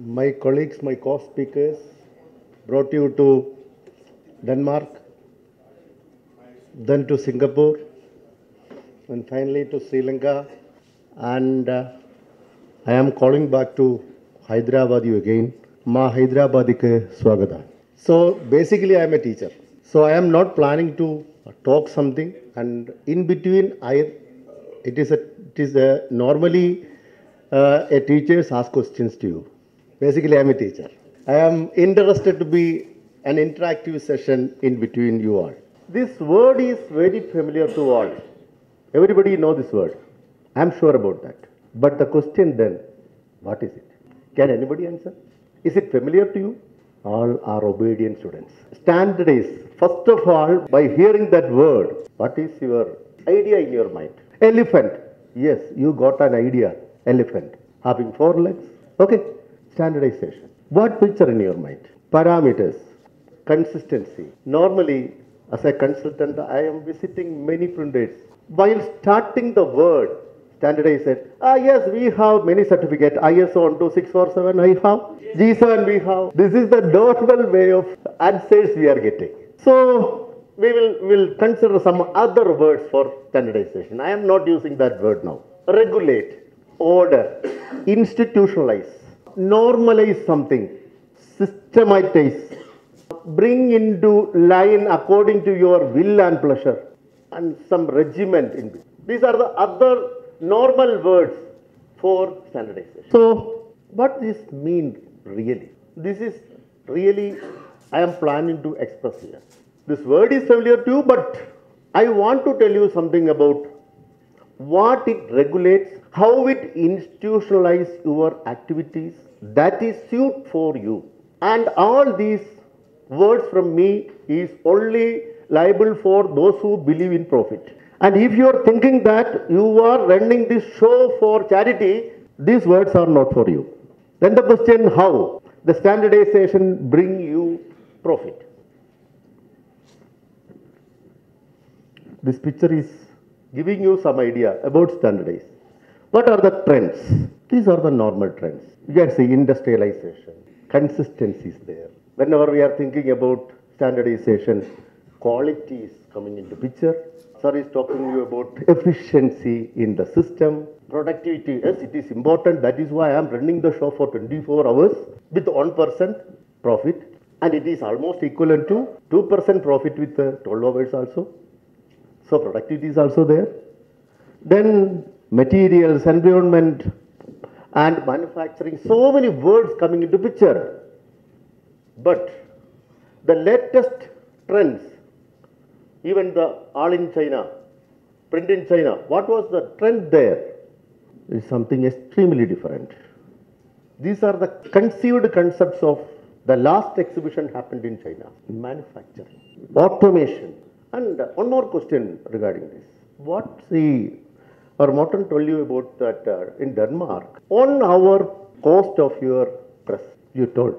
My colleagues, my co-speakers brought you to Denmark, then to Singapore, and finally to Sri Lanka. And I am calling back to Hyderabad you again. Ma Hyderabadike Swagata. So basically I am a teacher. So I am not planning to talk something, and in between it is a normally a teachers ask questions to you. Basically I am a teacher. I am interested to be an interactive session in between you all. This word is very familiar to all. Everybody know this word. I am sure about that. But the question then, what is it? Can anybody answer? Is it familiar to you? All are obedient students. Standardize. First of all, by hearing that word, what is your idea in your mind? Elephant. Yes, you got an idea. Elephant. Having 4 legs. Okay. Standardization. What picture in your mind? Parameters. Consistency. Normally, as a consultant, I am visiting many printers. While starting the word, standardize said, yes, we have many certificates. ISO 12647 I have. G7 we have. This is the normal way of answers we are getting. So, we will consider some other words for standardization. I am not using that word now. Regulate, order, institutionalize, normalize something, systematize, bring into line according to your will and pleasure, and some regiment in between. These are the other normal words for standardization. So, what does this mean really? This is really, I am planning to express here. This word is familiar to you, but I want to tell you something about what it regulates, how it institutionalizes your activities that is suit for you. And all these words from me is only liable for those who believe in profit. And if you are thinking that you are running this show for charity, these words are not for you. Then the question, how? The standardization bring you profit. This picture is giving you some idea about standardization. What are the trends? These are the normal trends. You can see industrialization, consistency is there. Whenever we are thinking about standardization, quality is coming into picture. Sir is talking to you about efficiency in the system, productivity. Yes, it is important. That is why I am running the show for 24 hours with 1% profit. And it is almost equivalent to 2% profit with 12 hours also. So productivity is also there. Then materials, environment, and manufacturing. So many words coming into picture. But the latest trends, even the all in China, print in China, what was the trend there? Is something extremely different. These are the conceived concepts of the last exhibition happened in China. Manufacturing, automation. And one more question regarding this. Our Morton told you about that in Denmark. 1 hour cost of your press, you told.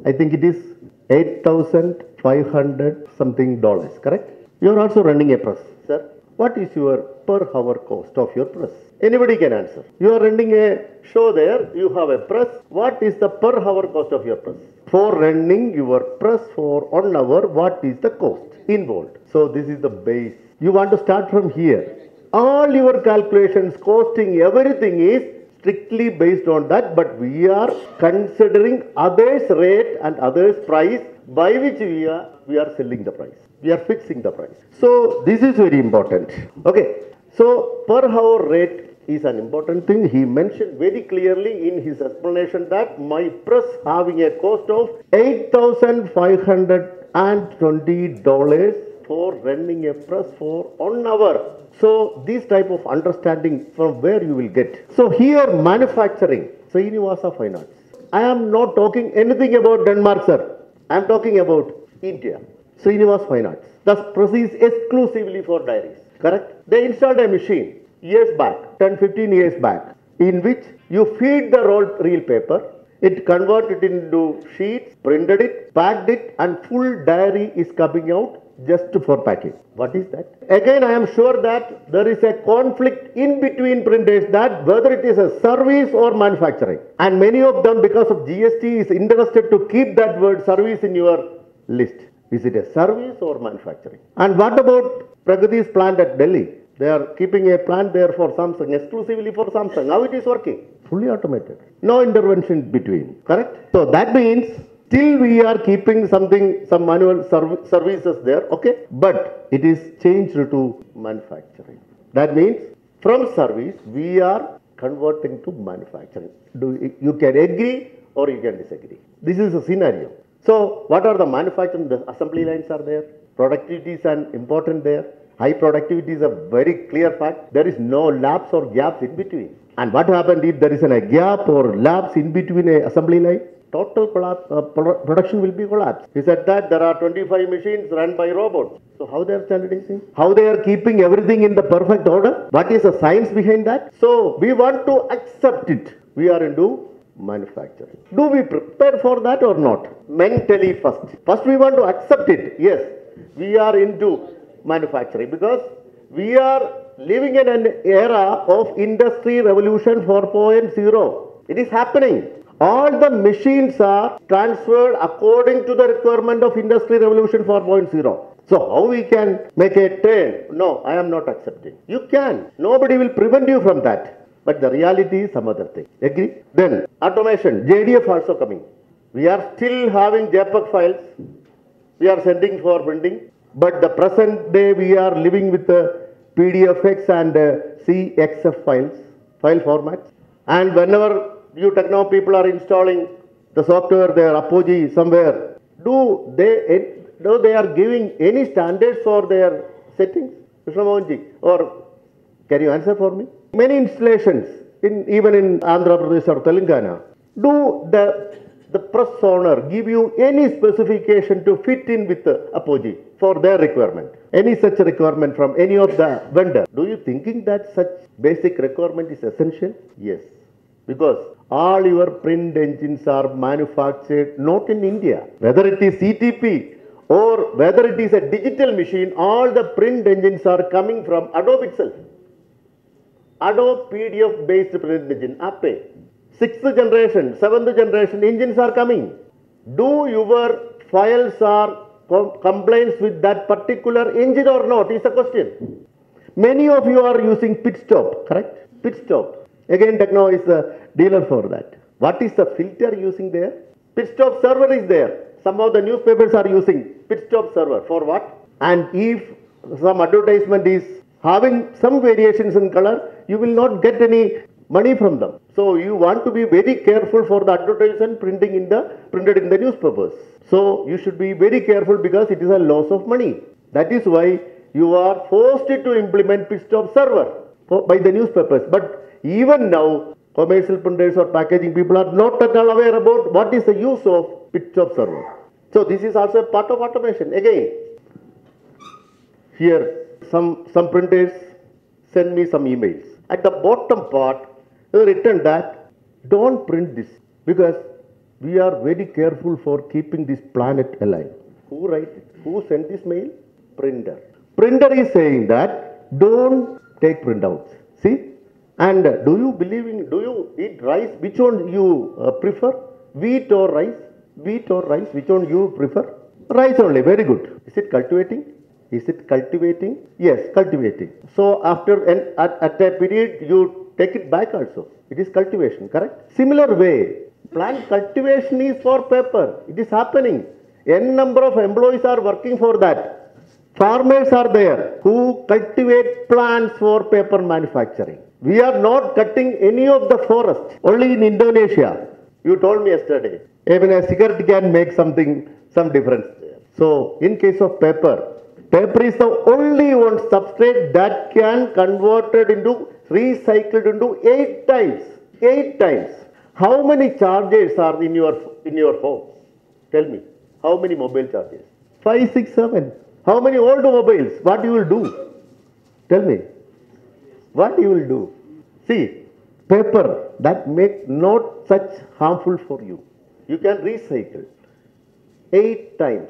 I think it is $8,500 something dollars, correct? You are also running a press, sir. What is your per hour cost of your press? Anybody can answer. You are running a show there, you have a press. What is the per hour cost of your press? For running your press for 1 hour, what is the cost involved? So this is the base. You want to start from here. All your calculations, costing, everything is strictly based on that, but we are considering others' rate and others' price by which we are selling the price. We are fixing the price. So this is very important. Okay. So per hour rate is an important thing. He mentioned very clearly in his explanation that my press having a cost of $8,520 for running a press for 1 hour. So this type of understanding from where you will get. So here manufacturing, Srinivasa Fine Arts. I am not talking anything about Denmark, sir. I am talking about India. Srinivasa Fine Arts. The press is exclusively for diaries. Correct? They installed a machine years back, 10-15 years back, in which you feed the reel paper, it converted into sheets, printed it, packed it, and full diary is coming out just for packing. What is that? Again, I am sure that there is a conflict in between printers that whether it is a service or manufacturing. And many of them, because of GST, is interested to keep that word service in your list. Is it a service or manufacturing? And what about Pragati's plant at Delhi? They are keeping a plant there for Samsung, exclusively for Samsung. How it is working? Fully automated. No intervention between. Correct? So that means still we are keeping something, some manual services there, okay? But it is changed to manufacturing. That means from service, we are converting to manufacturing. You can agree or you can disagree. This is a scenario. So what are the manufacturing? The assembly lines are there. Productivity is an important there. High productivity is a very clear fact. There is no lapse or gaps in between. And what happened if there is a gap or lapse in between a assembly line? Total collapse, production will be collapsed. He said that there are 25 machines run by robots. So how they are standardizing? How they are keeping everything in the perfect order? What is the science behind that? So we want to accept it. We are into manufacturing. Do we prepare for that or not? Mentally first. First we want to accept it. Yes, we are into manufacturing because we are living in an era of Industry Revolution 4.0. It is happening. All the machines are transferred according to the requirement of Industry Revolution 4.0. So how we can make a turn? No, I am not accepting. You can. Nobody will prevent you from that. But the reality is some other thing. Agree? Then automation, JDF also coming. We are still having JPEG files. We are sending for printing. But the present day we are living with the PDFX and CXF files, file formats. And whenever you techno people are installing the software, their Apogee somewhere, do they are giving any standards for their settings? Krishna Mohanji, or can you answer for me? Many installations, even in Andhra Pradesh or Telangana, do the press owner give you any specification to fit in with the Apogee for their requirement? Any such requirement from any of the vendor? Do you thinking that such basic requirement is essential? Yes. Because all your print engines are manufactured not in India. Whether it is CTP or whether it is a digital machine, all the print engines are coming from Adobe itself. Adobe PDF based print engine, Ape. 6th generation, 7th generation engines are coming. Do your files are compliance with that particular engine or not is the question. Many of you are using pit stop, correct? Pit stop. Again, Techno is the dealer for that. What is the filter using there? Pit stop server is there. Some of the newspapers are using pit stop server. For what? And if some advertisement is having some variations in color, you will not get any money from them. So you want to be very careful for the advertisement printed in the newspapers. So you should be very careful because it is a loss of money. That is why you are forced to implement pit stop server by the newspapers. But even now, commercial printers or packaging people are not at all aware about what is the use of pit stop server. So this is also a part of automation. Again, here some printers send me some emails. At the bottom part, they written that don't print this because we are very careful for keeping this planet alive. Who write it? Who sent this mail? Printer. Printer is saying that don't take printouts. See? And do you eat rice? Which one you prefer? Wheat or rice? Wheat or rice? Which one you prefer? Rice only. Very good. Is it cultivating? Is it cultivating? Yes, cultivating. So after at a period you take it back also. It is cultivation, correct? Similar way, plant cultivation is for paper. It is happening. N number of employees are working for that. Farmers are there who cultivate plants for paper manufacturing. We are not cutting any of the forest. Only in Indonesia. You told me yesterday. Even a cigarette can make some difference there. So in case of paper, paper is the only one substrate that can converted into, recycled into 8 times. 8 times. How many chargers are in your home? Tell me. How many mobile chargers? 5, 6, 7. How many old mobiles? What you will do? Tell me. What you will do? See, paper that make not such harmful for you. You can recycle 8 times.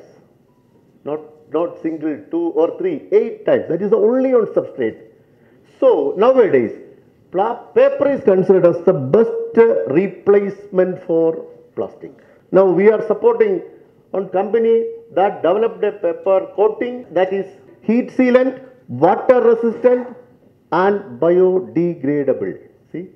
Not not single, two or three, 8 times. That is only on substrate. So nowadays, paper is considered as the best replacement for plastic. Now we are supporting one company that developed a paper coating that is heat sealant, water resistant and biodegradable. See,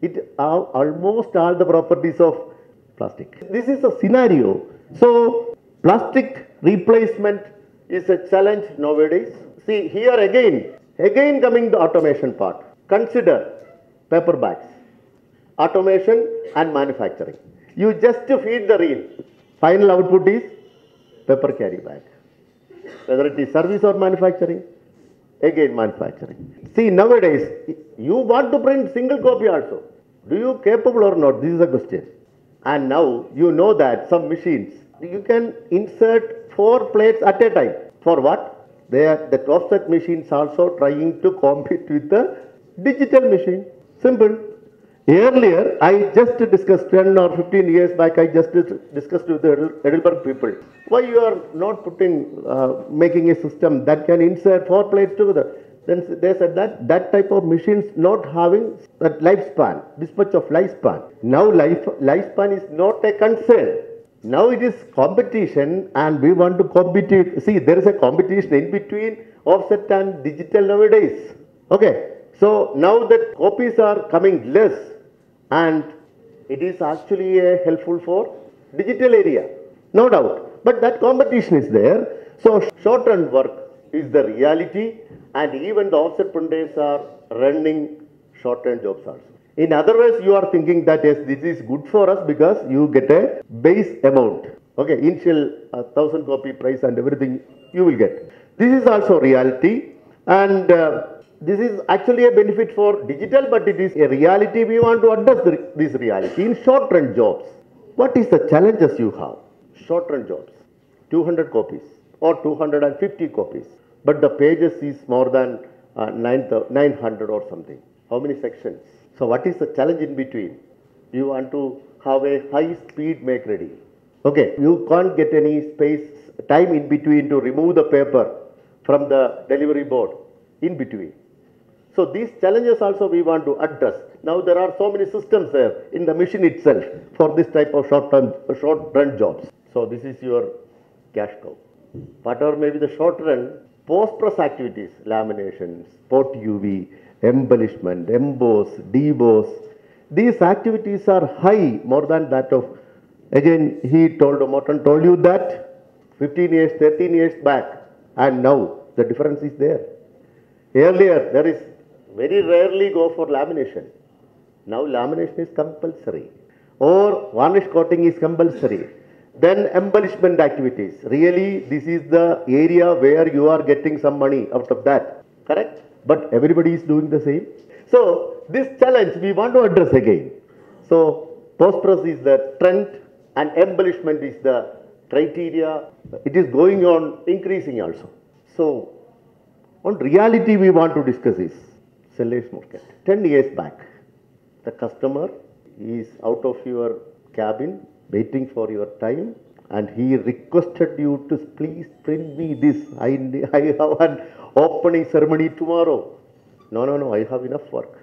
it have almost all the properties of plastic. This is a scenario. So plastic replacement is a challenge nowadays. See here again coming the automation part. Consider paper bags, automation and manufacturing. You just feed the reel. Final output is paper carry bag. Whether it is service or manufacturing, again manufacturing. See nowadays, you want to print single copy also. Do you capable or not? This is a question. And now you know that some machines, you can insert 4 plates at a time. For what? The offset machines also trying to compete with the digital machine. Simple. Earlier, I just discussed 10 or 15 years back, I just discussed with the Heidelberg people. Why you are not making a system that can insert 4 plates together? Then they said that type of machines not having that lifespan, this much of lifespan. Now lifespan is not a concern. Now it is competition and we want to compete. See, there is a competition in between offset and digital nowadays. Okay. So now that copies are coming less and it is actually helpful for digital area. No doubt. But that competition is there. So short-run work is the reality and even the offset printers are running short-run jobs also. In other words, you are thinking that yes, this is good for us because you get a base amount. Okay, initial 1000 copy price and everything you will get. This is also reality and this is actually a benefit for digital, but it is a reality. We want to address this reality in short-run jobs. What is the challenges you have? Short-run jobs, 200 copies or 250 copies, but the pages is more than 900 or something. How many sections? So what is the challenge in between? You want to have a high speed make ready. Okay, you can't get any time in between to remove the paper from the delivery board in between. So these challenges also we want to address. Now there are so many systems there in the machine itself for this type of short-run jobs. So this is your cash cow. Whatever may be the short-run, post-press activities, lamination, spot UV, embellishment, emboss, deboss. These activities are high, more than that of, again Morton told you that 15 years, 13 years back and now the difference is there. Earlier there is very rarely go for lamination. Now lamination is compulsory or varnish coating is compulsory. Then embellishment activities. Really this is the area where you are getting some money out of that. Correct? But everybody is doing the same. So this challenge we want to address again. So post-press is the trend and embellishment is the criteria. It is going on increasing also. So on reality we want to discuss is sellers market. 10 years back, the customer is out of your cabin waiting for your time and he requested you to please print me this. I have an opening ceremony tomorrow. No, I have enough work.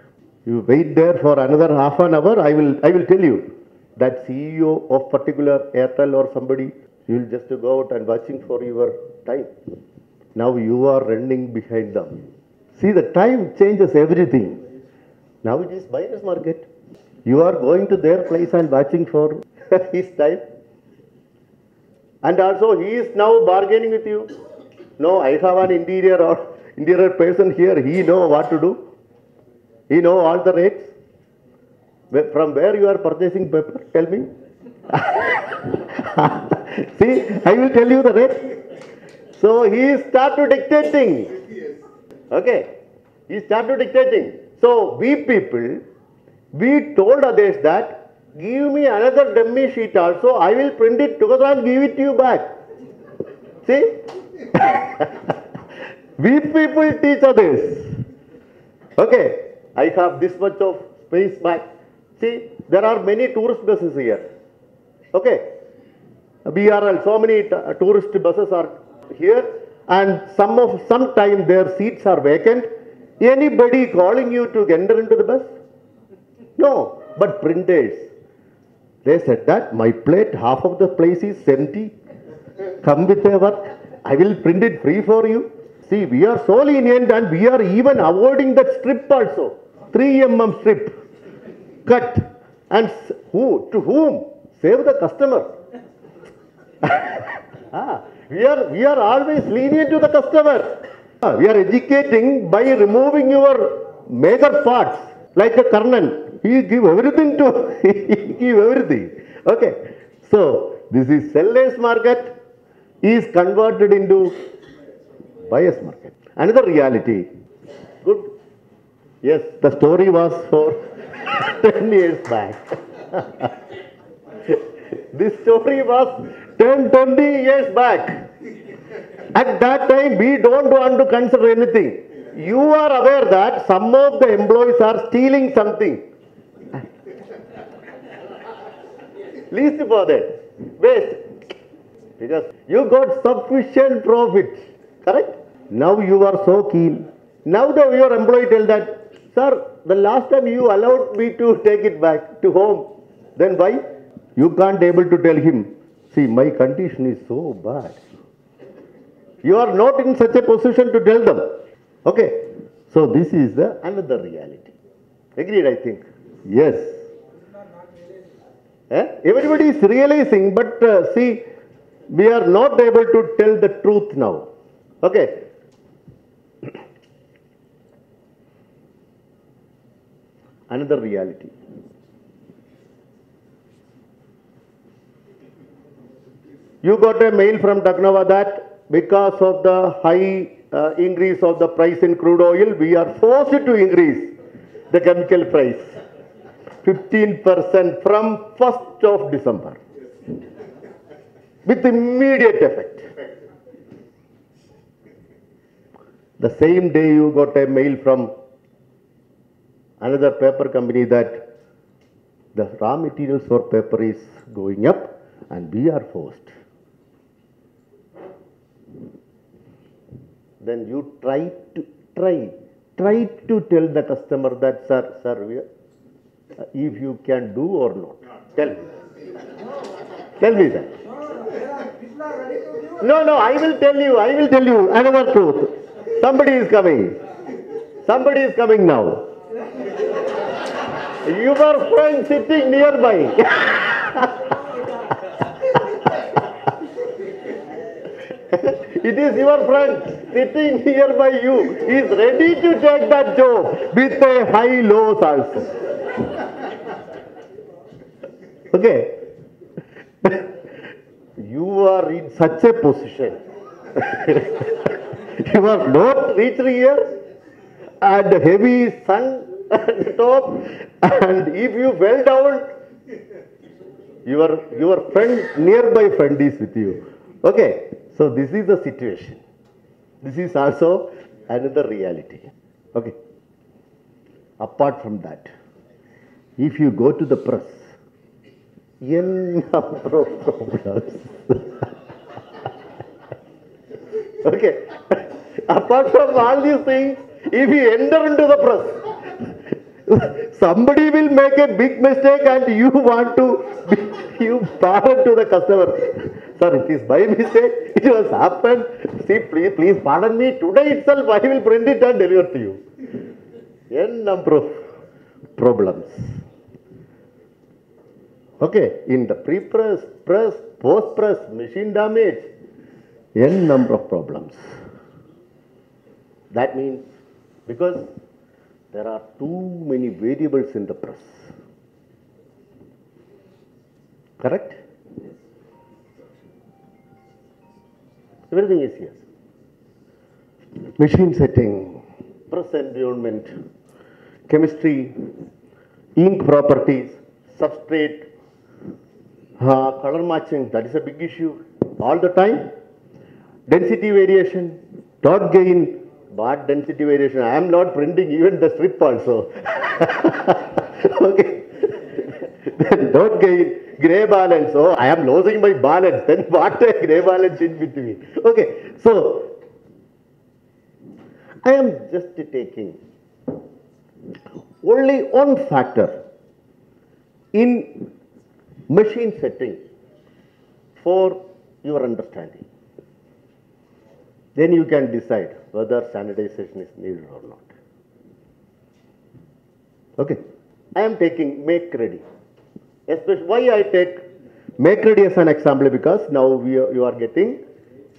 You wait there for another half an hour, I will tell you that CEO of particular Airtel or somebody, you will just go out and watching for your time. Now you are running behind them. See, the time changes everything. Now it is buyer's market. You are going to their place and watching for his time. And also he is now bargaining with you. No, I have an interior person here. He know what to do. He know all the rates. From where you are purchasing paper? Tell me. See, I will tell you the rate. So he started dictating. Okay. He started dictating. So we people, we told others that give me another dummy sheet also. I will print it together and give it to you back. See? We people teach others. Okay. I have this much of space back. See, there are many tourist buses here. Okay. BRL, so many tourist buses are here and some time their seats are vacant. Anybody calling you to enter into the bus? No, but printers. They said that my plate, half of the place is empty. Come with a work. I will print it free for you. See, we are so lenient and we are even avoiding that strip also. 3 mm strip. Cut. And to whom? Save the customer. We are always lenient to the customer. We are educating by removing your major parts, like a kernel. He give everything to, he give everything. Okay. So, this is seller's market is converted into buyer's market. Another reality. Good. Yes, the story was for 10 years back. This story was 10, 20 years back. At that time, we don't want to consider anything. You are aware that some of the employees are stealing something. Least for that. Waste. Because you got sufficient profit. Correct? Now you are so keen. Now your employee tell that, sir, the last time you allowed me to take it back to home. Then why? You can't able to tell him, see, my condition is so bad. You are not in such a position to tell them. Okay. So this is another reality. Agreed, I think. Yes. Everybody is realizing, but see, we are not able to tell the truth now. Okay. Another reality. You got a mail from Taknava that because of the high increase of the price in crude oil, we are forced to increase the chemical price 15% from 1st of December with immediate effect. The same day you got a mail from another paper company that the raw materials for paper is going up and we are forced. Then you try to tell the customer that, sir, if you can do or not. Tell me that. No, I will tell you another truth. Somebody is coming now. Your friend sitting nearby. It is your friend sitting nearby you. He is ready to take that job with a high loss also. Okay. You are in such a position. You are not reached here and heavy sun at the top, and if you fell down, your friend, nearby friend is with you. Okay. So this is the situation. This is also another reality. Okay. Apart from that, if you go to the press, n number of problems. Okay. Apart from all these things, if you enter into the press, somebody will make a big mistake and you want to, you pardon to the customer. Sir, it is by mistake. It has happened. See, please pardon me. Today itself, I will print it and deliver to you. N number of problems. Okay, in the pre-press, press, post-press, machine damage, n number of problems. That means because there are too many variables in the press. Correct? Everything is here. Machine setting, press environment, chemistry, ink properties, substrate, color matching, that is a big issue all the time. Density variation, dot gain, but density variation. I am not printing even the strip also. Okay. Then dot gain, gray balance. Oh, I am losing my balance. Then what a gray balance in between. Okay. So I am just taking only one factor in machine setting for your understanding. Then you can decide whether standardization is needed or not. Okay. I am taking make ready. Especially why I take make ready as an example, because now you are getting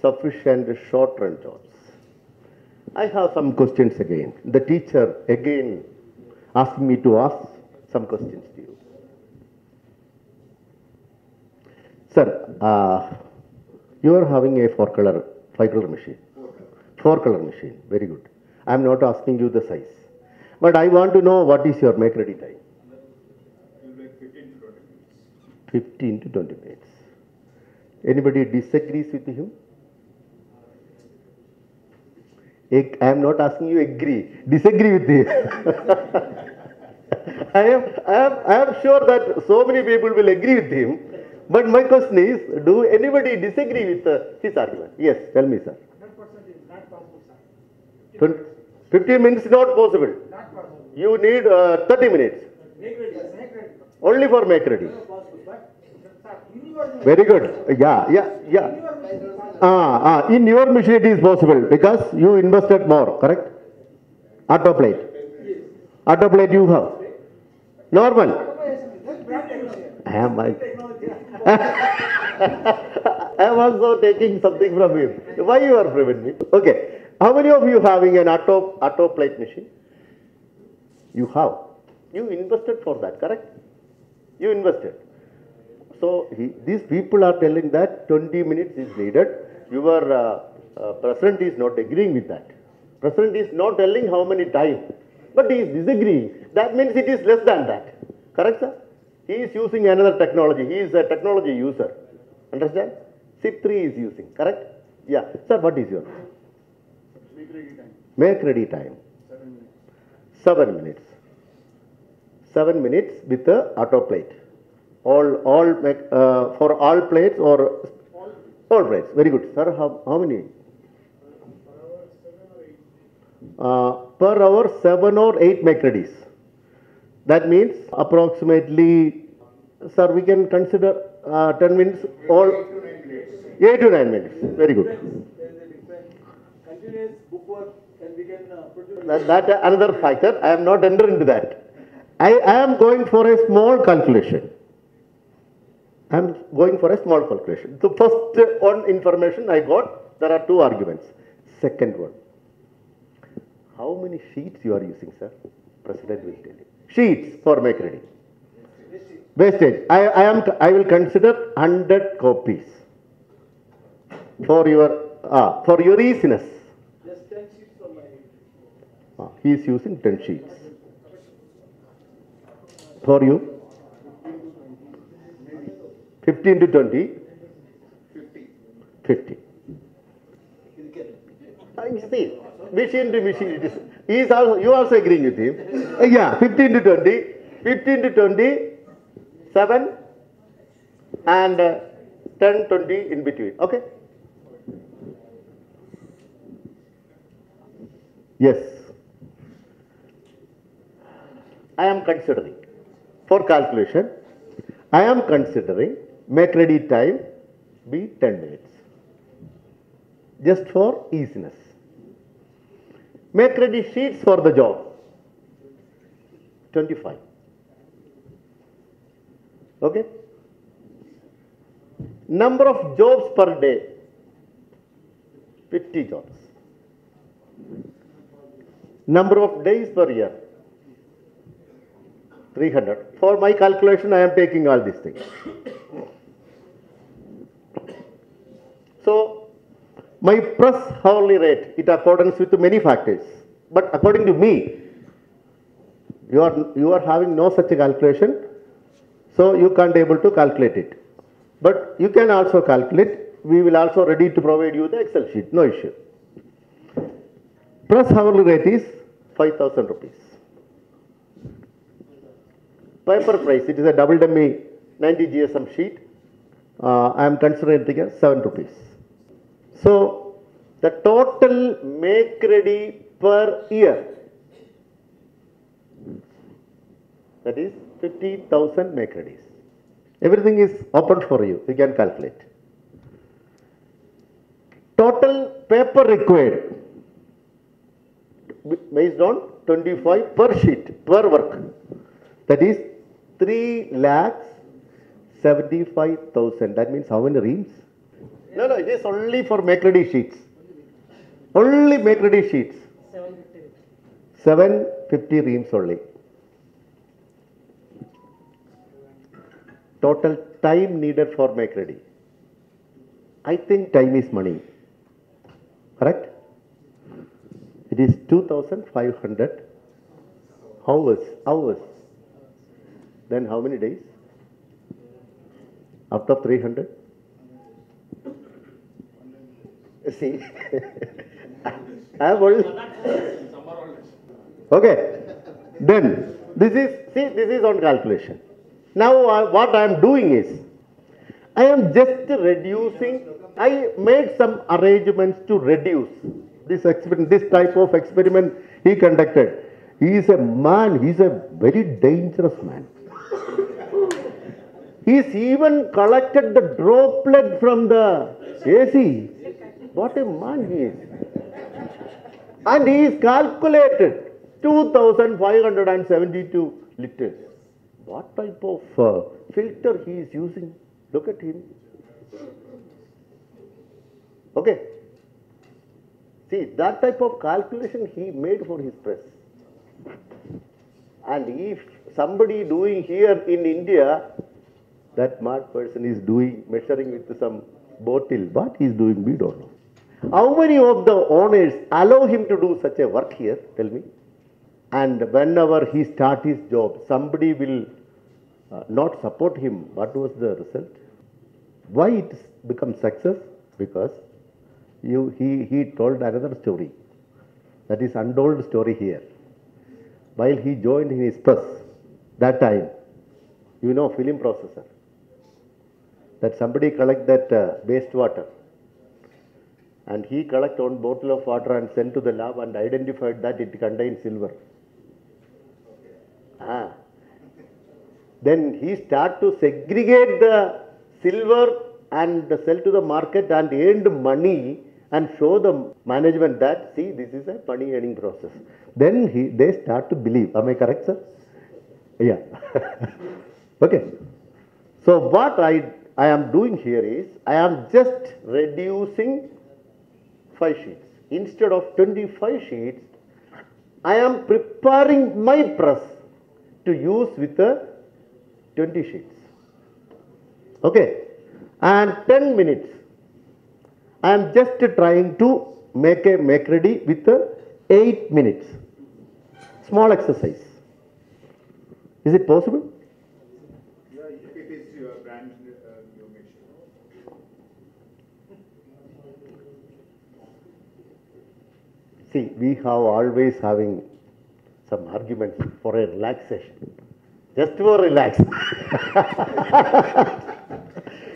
sufficient short run jobs. I have some questions again. The teacher again asking me to ask some questions to you. Sir, you are having a five color machine. Four color machine, very good. I am not asking you the size. But I want to know what is your make ready time. 15 to 20 minutes. Anybody disagrees with him? I am not asking you agree. Disagree with him. I am sure that so many people will agree with him. But my question is, do anybody disagree with his argument? Yes, tell me, sir. 100% is not possible, sir. 15 minutes is not possible. Not possible. You need 30 minutes. Make ready. Only for make ready. No possible, but sir, in your Very good. Yeah. In your machine it is possible because you invested more, correct? Autoplate. Autoplate you have. Normal. I am also taking something from him. Why you are preventing me? Okay. How many of you having an autoplate machine? You have. You invested for that, correct? You invested. So these people are telling that 20 minutes is needed. Your president is not agreeing with that. President is not telling how many time, but he is disagreeing. That means it is less than that. Correct, sir? He is using another technology. He is a technology user. Understand? SIP3 is using. Correct? Yeah. Sir, what is your? make ready time. Make ready time. 7 minutes. 7 minutes. 7 minutes with the autoplate. For all plates or all plates. Very good. Sir, how many? Per hour 7 or 8 make readies. That means approximately, sir, we can consider 10 minutes or 8 to 9 minutes. Very good. There is a difference. Continuous bookwork and we can produce. That another factor. I am not entering into that. I am going for a small calculation. I am going for a small calculation. The first one information I got, there are two arguments. Second one, how many sheets you are using, sir? President will tell you. Sheets for make ready. Wastage. I will consider 100 copies for your easiness. Just 10 sheets for my. He is using 10 sheets. For you? 15 to 20? 50. You see, machine to machine it is. You also agreeing with him. Yeah, 15 to 20. 15 to 20, 7 and 10, 20 in between. Okay? Yes. I am considering, for calculation, I am considering make ready time be 10 minutes. Just for easiness. Make ready sheets for the job, 25. Okay? Number of jobs per day, 50 jobs. Number of days per year, 300. For my calculation, I am taking all these things. So, my press hourly rate, it accordance with many factors. But according to me, you are having no such a calculation, so you can't able to calculate it. But you can also calculate. We will also ready to provide you the Excel sheet, no issue. Press hourly rate is 5,000 rupees. Paper price, it is a double dummy 90 GSM sheet. I am considering it as 7 rupees. So, the total make ready per year. That is 50,000 make-readies. Everything is open for you. You can calculate. Total paper required based on 25 per sheet per work. That is 3,75,000. That means how many reams? No, it is only for make-ready sheets. Only make-ready sheets. 750 reams only. Total time needed for make-ready. I think time is money. Correct? It is 2,500 hours. Then how many days? Out of 300? See, I have only. Okay. Then this is on calculation. Now what I am doing is, I am just reducing. I made some arrangements to reduce this experiment, this type of experiment he conducted. He is a man. He is a very dangerous man. He's even collected the droplet from the AC. What a man he is. And he is calculated 2,572 liters. What type of filter he is using? Look at him. Okay. See, that type of calculation he made for his press. And if somebody doing here in India, that mad person is measuring with some bottle. What he is doing, we don't know. How many of the owners allow him to do such a work here? Tell me. And whenever he starts his job, somebody will not support him. What was the result? Why it become success? Because he told another story. That is untold story here. While he joined in his press, that time, film processor. That somebody collect that wastewater. And he collect one bottle of water and sent to the lab and identified that it contains silver. Then he start to segregate the silver and sell to the market and earned money and show the management that, see, this is a money earning process. Then they start to believe. Am I correct, sir? Yeah. Okay. So what I am doing here is, I am just reducing 5 sheets. Instead of 25 sheets, I am preparing my press to use with 20 sheets. Okay. And 10 minutes. I am just trying to make a make-ready with 8 minutes. Small exercise. Is it possible? Yeah, if it is your brand new machine. See, we have always having some arguments for a relaxation. Just for relax.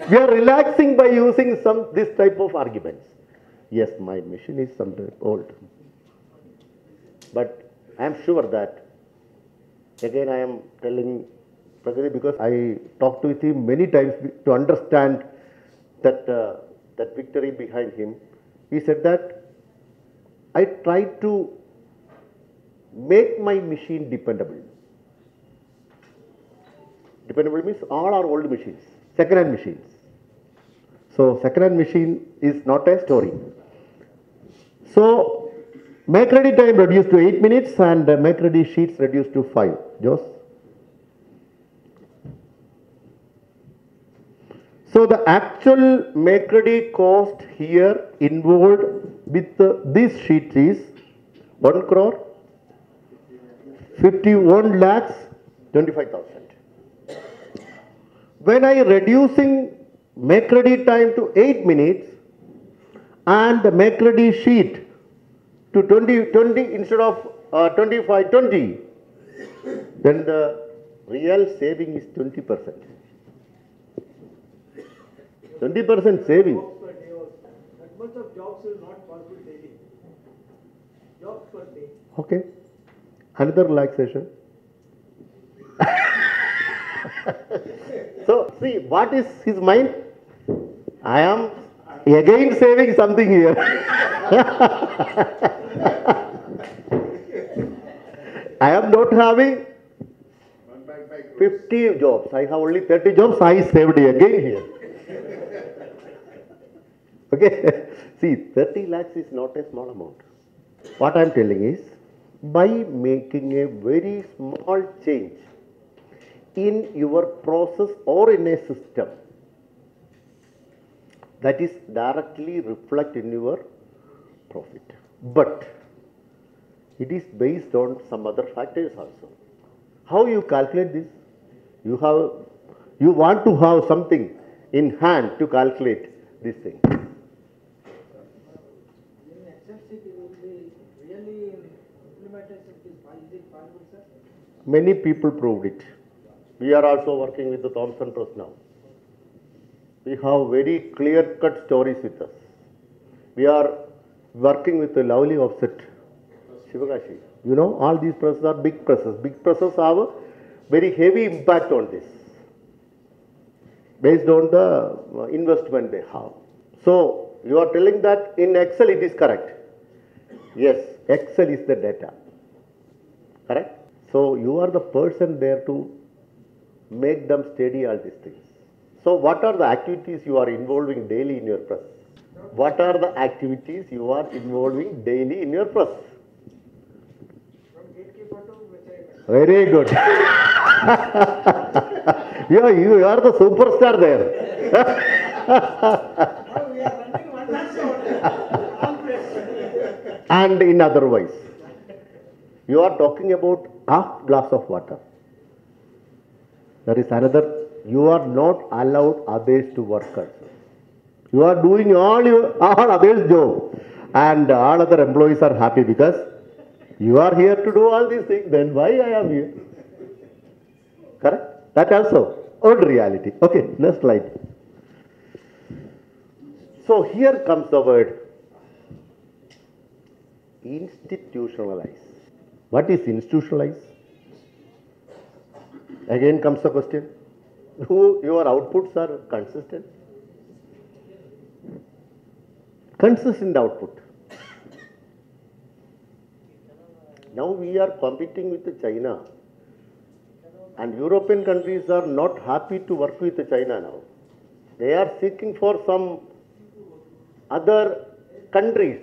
We are relaxing by using this type of arguments. Yes, my machine is sometimes old. But I am sure that, again I am telling Pragati because I talked with him many times to understand that, that victory behind him. He said that I tried to make my machine dependable. Dependable means all are old machines, second-hand machines. So second-hand machine is not a story. So make-ready time reduced to 8 minutes and make-ready sheets reduced to 5. Jos? So the actual make-ready cost here involved with this sheet is 1 crore 51 lakhs 25,000. When I reducing make-ready time to 8 minutes and the make-ready sheet to 20 instead of 25-20, then the real saving is 20%. 20% saving. That much of jobs is not possible daily. jobs per day. Okay. Another relaxation. So, see, what is his mind? I am again saving something here. I am not having 50 jobs. I have only 30 jobs. I saved again here. Okay. See, 30 lakhs is not a small amount. What I am telling is, by making a very small change in your process or in a system, that is directly reflect in your profit. But it is based on some other factors also. How you calculate this? You want to have something in hand to calculate this thing. In Excel sheet, it will be really implementation is it possible, sir? Many people proved it. We are also working with the Thomson Trust now. We have very clear-cut stories with us. We are working with the lovely offset, Shivakashi. You know, all these presses are big presses. Big presses have a very heavy impact on this, based on the investment they have. So, you are telling that in Excel it is correct. Yes, Excel is the data. Correct? So, you are the person there to make them steady all these things. So, what are the activities you are involving daily in your press? What are the activities you are involving daily in your press? From gatekeeper to which Very good. You are the superstar there. now we are running one man show. All place. And in otherwise, you are talking about half glass of water. There is another, you are not allowed others to work also. You are doing all others' job, and all other employees are happy because you are here to do all these things. Then why I am here? Correct? That also old reality. Okay, next slide. So here comes the word institutionalize. What is institutionalize? Again comes the question. Do your outputs are consistent? Consistent output. Now we are competing with China, and European countries are not happy to work with China now. They are seeking for some other countries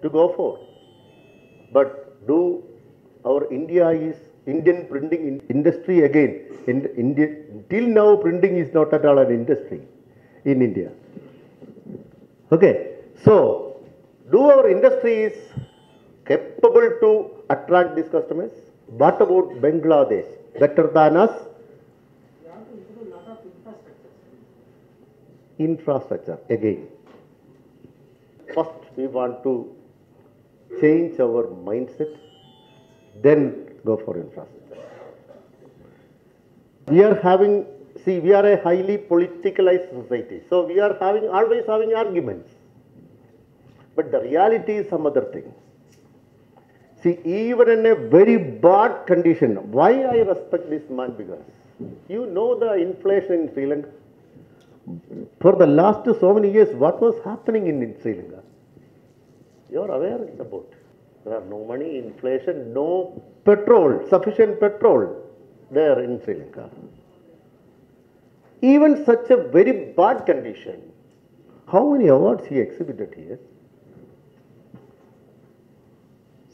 to go for. But do our Indian printing industry again? Till now, printing is not at all an industry in India. Okay, so do our industries capable to attract these customers? What about Bangladesh? Better than us? We have to improve a lot of infrastructure. Infrastructure again. First, we want to change our mindset, then go for infrastructure. We are a highly politicalized society, so we are always having arguments. But the reality is some other thing. See, even in a very bad condition, why I respect this man? Because you know the inflation in Sri Lanka. For the last so many years, what was happening in Sri Lanka? You are aware about. There are no money, inflation, no petrol, sufficient petrol there in Sri Lanka. Even such a very bad condition, how many awards he exhibited here?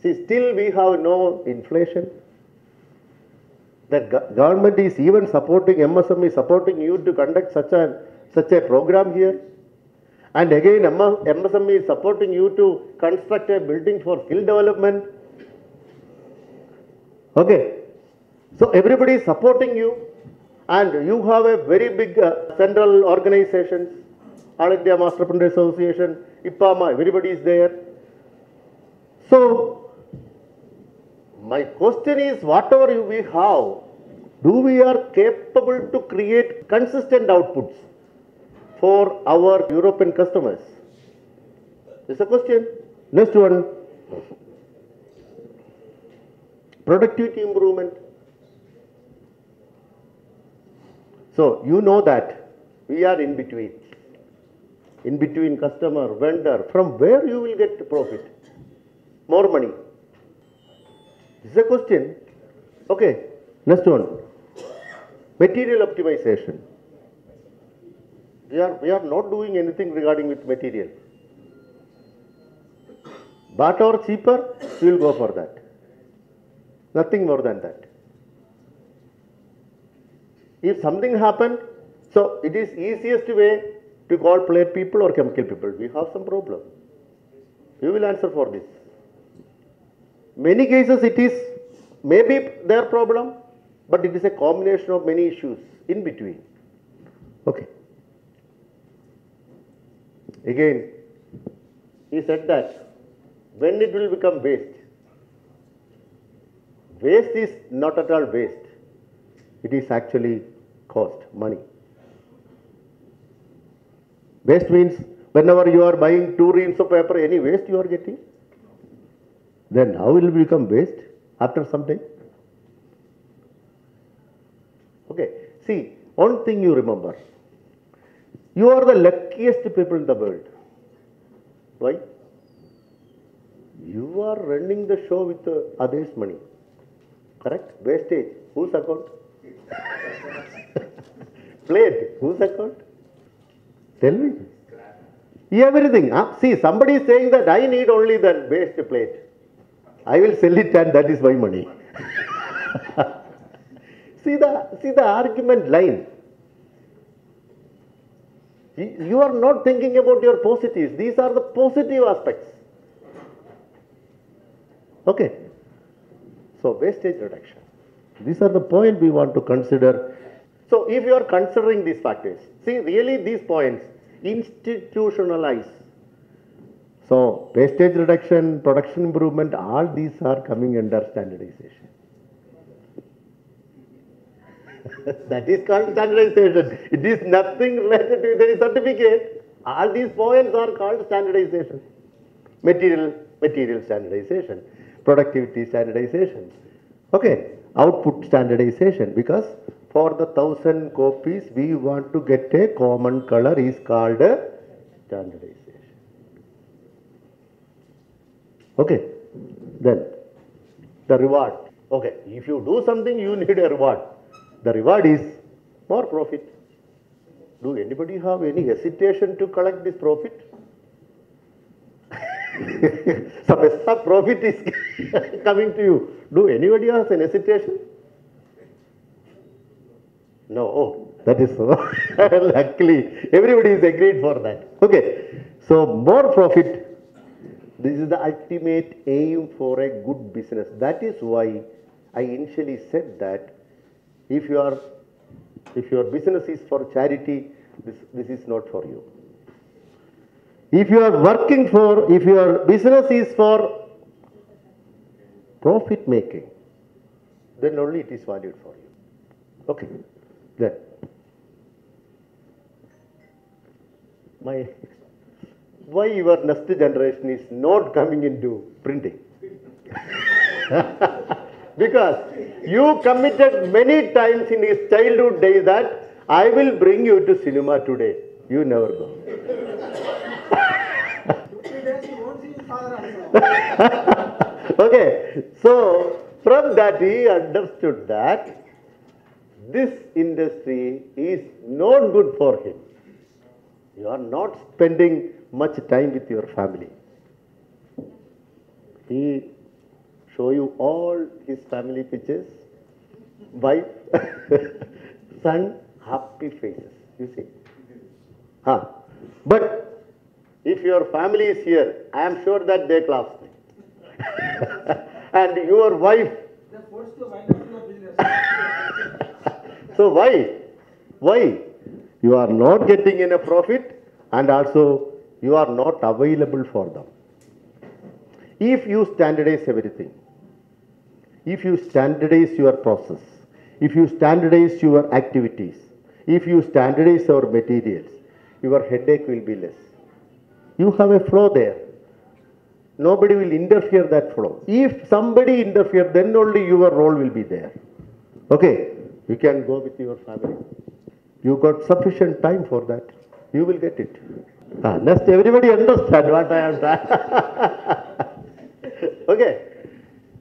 See, still we have no inflation. The government is even supporting, MSME supporting you to conduct such a program here. And again, MSME is supporting you to construct a building for skill development. Okay. So everybody is supporting you, and you have a very big central organizations, All India Masterpreneur Association, IPAMA, everybody is there. So my question is, whatever we have, do we are capable to create consistent outputs for our European customers? This is a question. Next one, productivity improvement. So you know that we are in between customer, vendor, from where you will get profit, more money. This is a question. Okay, next one, material optimization. We are not doing anything regarding with material. Better or cheaper, we will go for that. Nothing more than that. If something happened, so it is easiest way to call plate people or chemical people. We have some problem. You will answer for this. Many cases it is maybe their problem, but it is a combination of many issues in between. Okay. Again, he said that when it will become waste, waste is not at all waste. It is actually cost, money. Waste means whenever you are buying 2 reams of paper, any waste you are getting. Then how will it become waste after some time? Okay, see, one thing you remember. You are the luckiest people in the world. Why? You are running the show with others' money. Correct? Wastage. Whose account? Plate. Whose account? Tell me. Everything. See, somebody is saying that I need only the waste plate. I will sell it and that is my money. see the argument line. You are not thinking about your positives. These are the positive aspects. Okay. So, wastage reduction. These are the points we want to consider. So, if you are considering these factors, see, really these points institutionalize. So, wastage reduction, production improvement, all these are coming under standardization. That is called standardization. It is nothing related to any certificate. All these points are called standardization. Material standardization. Productivity standardization. Okay. Output standardization. Because for the 1,000 copies, we want to get a common color is called standardization. Okay. Then the reward. Okay. If you do something, you need a reward. The reward is more profit. Do anybody have any hesitation to collect this profit? Some extra profit is coming to you. Do anybody has an hesitation? No. Oh, that is so. Luckily, everybody is agreed for that. Okay. So, more profit. This is the ultimate aim for a good business. That is why I initially said that if your business is for charity, this is not for you. If your business is for profit making, then only it is valued for you. Okay. Then why your next generation is not coming into printing? Because you committed many times in his childhood days that I will bring you to cinema today. You never go. 2-3 days you won't see his father also. Okay. So, from that he understood that this industry is not good for him. You are not spending much time with your family. He show you all his family pictures, wife, son, happy faces, you see. But if your family is here, I am sure that they clap. And your wife. They forced to wind up your business. So why? Why? You are not getting enough profit and also you are not available for them. If you standardize everything, if you standardize your process, if you standardize your activities, if you standardize your materials, your headache will be less. You have a flow there. Nobody will interfere that flow. If somebody interferes, then only your role will be there. Okay, you can go with your family. You got sufficient time for that. You will get it. Next, everybody understand what I am trying. Okay.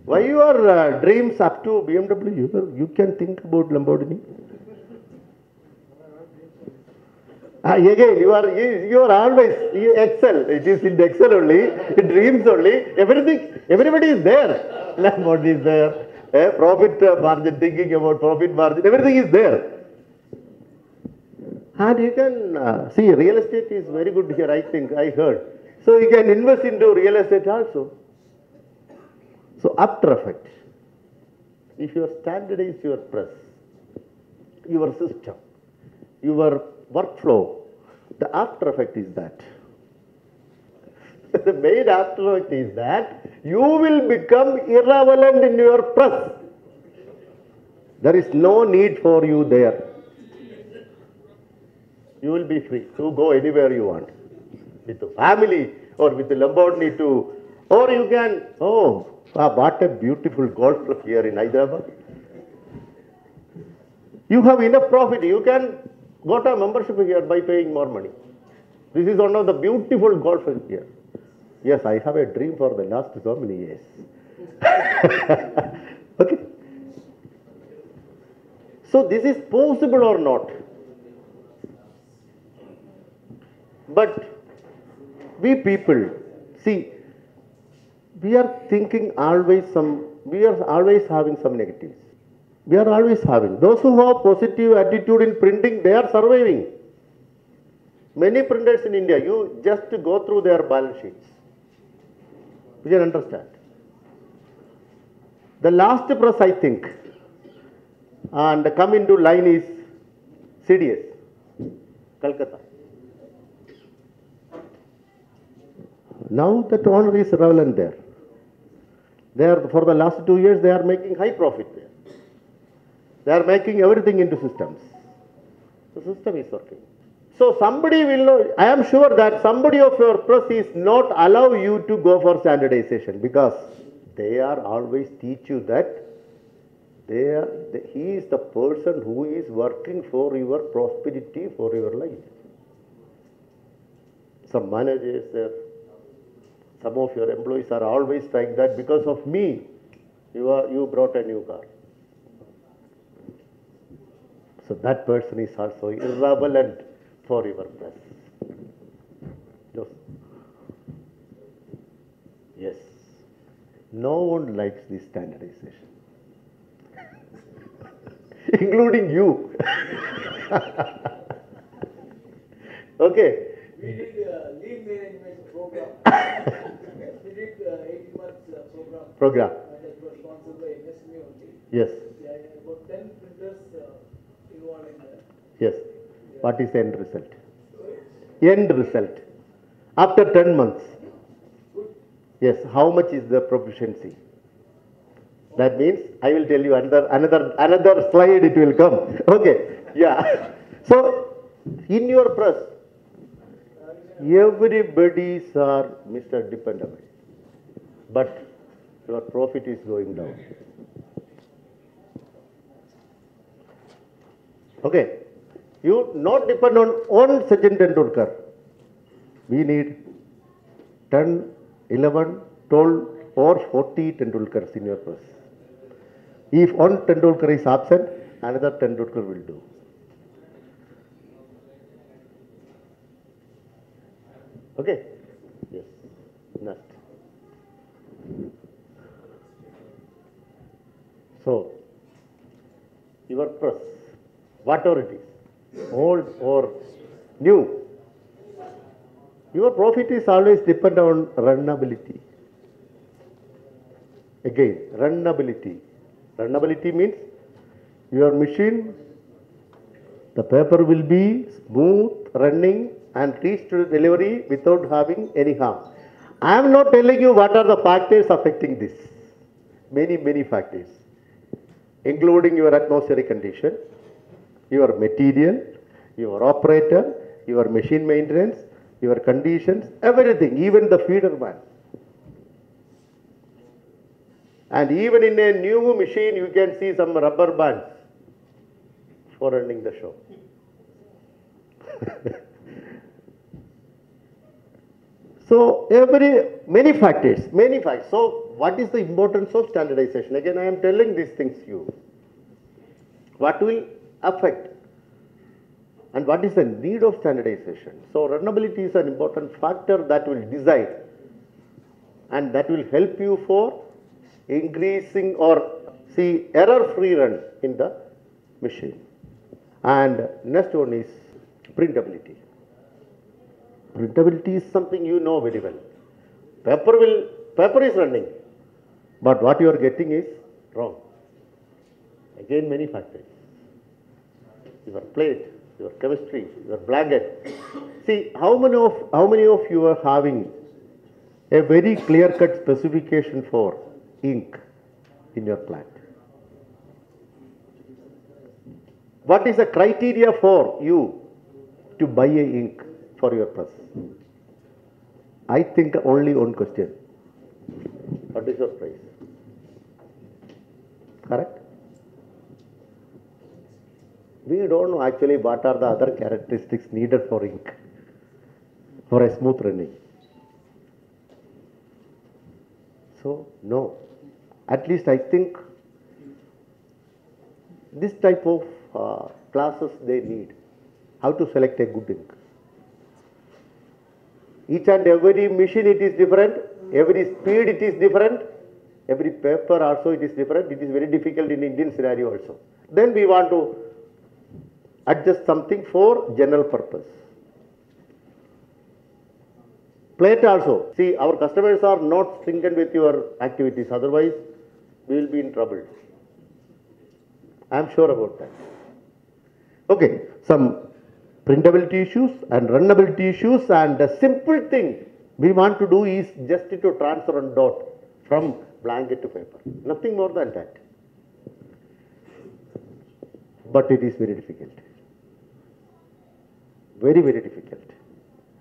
Why your dreams up to BMW? You can think about Lamborghini. Again, you are always, you excel. It is in excel only, in dreams only. Everybody is there. Lamborghini is there. Profit margin, thinking about profit margin, everything is there. And you can see real estate is very good here, I think, I heard. So you can invest into real estate also. So after effect, if you standardize your press, your system, your workflow, the after effect is that. The main after effect is that you will become irrelevant in your press. There is no need for you there. You will be free to go anywhere you want. With the family or with the Lamborghini too. Or you can, what a beautiful golf club here in Hyderabad. You have enough profit. You can got a membership here by paying more money. This is one of the beautiful golf here. Yes, I have a dream for the last so many years. Okay. So this is possible or not? But we people, see, we are thinking always we are always having some negatives. We are always having. Those who have positive attitude in printing, they are surviving. Many printers in India, you just go through their balance sheets. You can understand. The last press, I think, and come into line is CDS, Calcutta. Now that owner is relevant there. For the last 2 years, they are making high profit there. They are making everything into systems. The system is working. So somebody will know, I am sure that somebody of your press is not allow you to go for standardization because they are always teach you that he is the person who is working for your prosperity, for your life. Some managers there, some of your employees are always like that because of me, you brought a new car. So that person is also irrelevant for your press. Yes. No one likes this standardization. Including you. Okay. We did lead management program. We did 18 months program. That was sponsored by MSME only. Yes. About 10 printers involved in that. Yes. What is the end result? End result. After 10 months. Yes. How much is the proficiency? That means I will tell you another slide it will come. Okay. Yeah. So in your press, everybody are Mr. Dependable. But your profit is going down. Okay. You not depend on one Sachin Tendulkar. We need 10, 11, 12 or 40 Tendulkars in your press. If one Tendulkar is absent, another Tendulkar will do. Okay? Yes. Next. So, your press, whatever it is, old or new, your profit is always dependent on runnability. Again, runnability. Runnability means your machine, the paper will be smooth, running and reach to the delivery without having any harm. I am not telling you what are the factors affecting this. Many, many factors, including your atmospheric condition, your material, your operator, your machine maintenance, your conditions, everything, even the feeder man. And even in a new machine, you can see some rubber bands for running the show. So many factors. So what is the importance of standardization? Again, I am telling these things to you. What will affect and what is the need of standardization? So runnability is an important factor that will decide and that will help you for increasing or see error-free run in the machine. And next one is printability. Printability is something you know very well. Paper is running, but what you are getting is wrong. Again, many factors. Your plate, your chemistry, your blanket. See, how many of you are having a very clear-cut specification for ink in your plant? What is the criteria for you to buy a ink for your press? I think only one question. What is your price? Correct? We don't know actually what are the other characteristics needed for ink, for a smooth running. So, no. At least I think this type of classes they need. How to select a good ink. Each and every machine it is different, every speed it is different, every paper also it is different. It is very difficult in Indian scenario also. Then we want to adjust something for general purpose. Plate also. See, our customers are not stringent with your activities, otherwise we will be in trouble. I am sure about that. Okay, some printability issues and runnability issues, and the simple thing we want to do is just to transfer a dot from blanket to paper. Nothing more than that. But it is very difficult. Very, very difficult.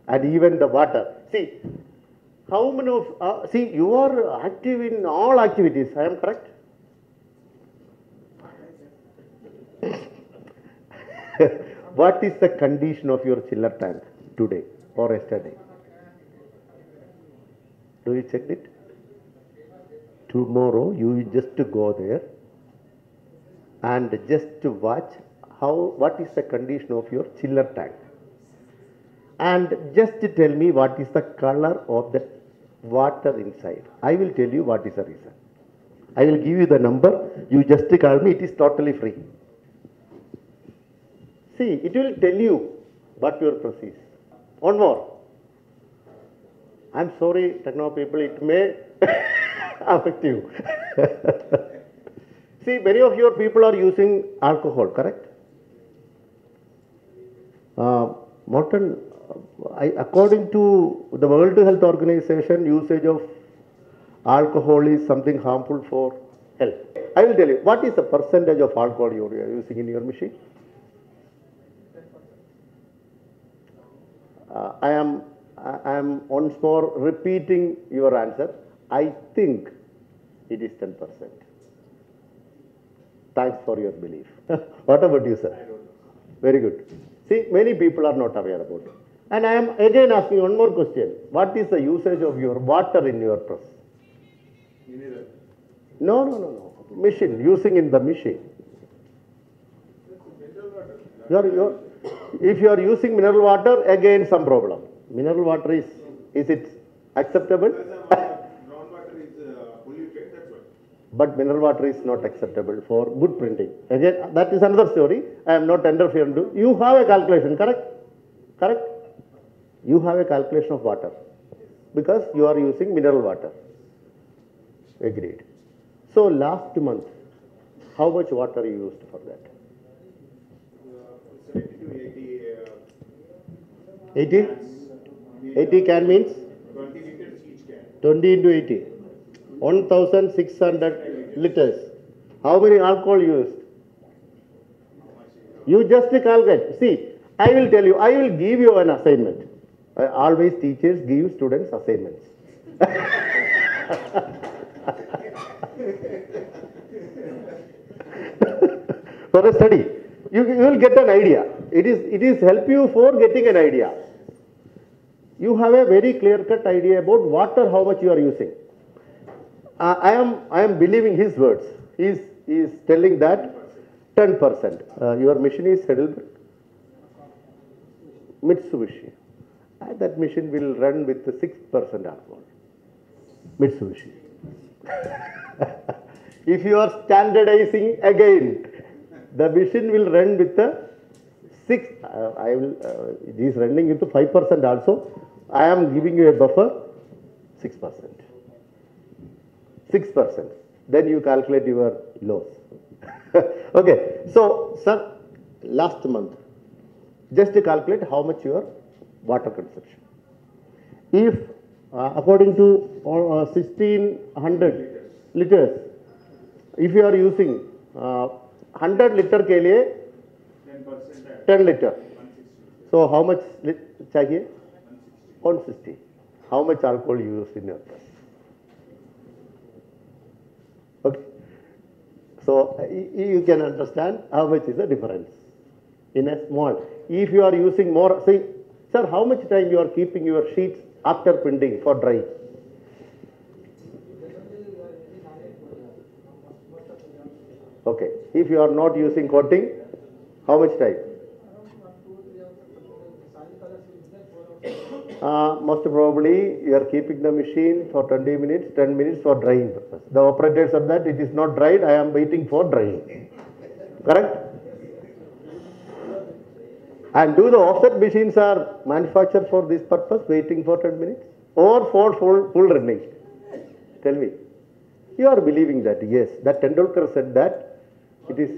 And even the water. See, how many of, see, you are active in all activities, I am correct? What is the condition of your chiller tank today or yesterday? Do you check it? Tomorrow you just go there and just watch what is the condition of your chiller tank. And just tell me what is the color of the water inside. I will tell you what is the reason. I will give you the number. You just call me. It is totally free. See, it will tell you what your process is. One more. I am sorry, techno people, it may affect you. See, many of your people are using alcohol, correct? Morton, according to the World Health Organization, usage of alcohol is something harmful for health. I will tell you, what is the percentage of alcohol you are using in your machine? I am once more repeating your answer. I think it is 10%. Thanks for your belief. What about you, sir? I don't know. Very good. See, many people are not aware about it. And I am again asking one more question. What is the usage of your water in your press? Mineral. No. Machine, using in the machine. If you are using mineral water, again some problem. Mineral water is it acceptable? Because groundwater is polluted, that's why. But mineral water is not acceptable for good printing. Again, that is another story. I am not interfering to. You have a calculation, correct? Correct? You have a calculation of water because you are using mineral water. Agreed. So last month, how much water you used for that? 70 to 80. 80? 80 can means? 20 liters each can. 20 into 80. 1,600 liters. How many alcohol you used? You just calculate. See, I will tell you, I will give you an assignment. Always teachers give students assignments. For a study. You will get an idea. It is help you for getting an idea. You have a very clear-cut idea about water, how much you are using. I am believing his words. He is telling that 10%. Your machine is Heidelberg, Mitsubishi. That machine will run with 6% alcohol. Mitsubishi. If you are standardizing again, the machine will run with the 6. It is running with 5% also. I am giving you a buffer 6%. 6%. Then you calculate your loss. Okay. So, sir, last month, just to calculate how much your water consumption. If according to 1600 liters, if you are using 100 liter के लिए 10 liter. So how much चाहिए? 160. How much alcohol you use in your glass? Okay. So you can understand how much is the difference in a small. If you are using more, say, sir, how much time you are keeping your sheets after printing for drying? Okay. If you are not using coating, how much time? Most probably you are keeping the machine for 20 minutes, 10 minutes for drying purpose. The operator said that it is not dried, I am waiting for drying. Correct? And do the offset machines are manufactured for this purpose, waiting for 10 minutes? Or for full running? Tell me. You are believing that, yes. That Tendulkar said that it is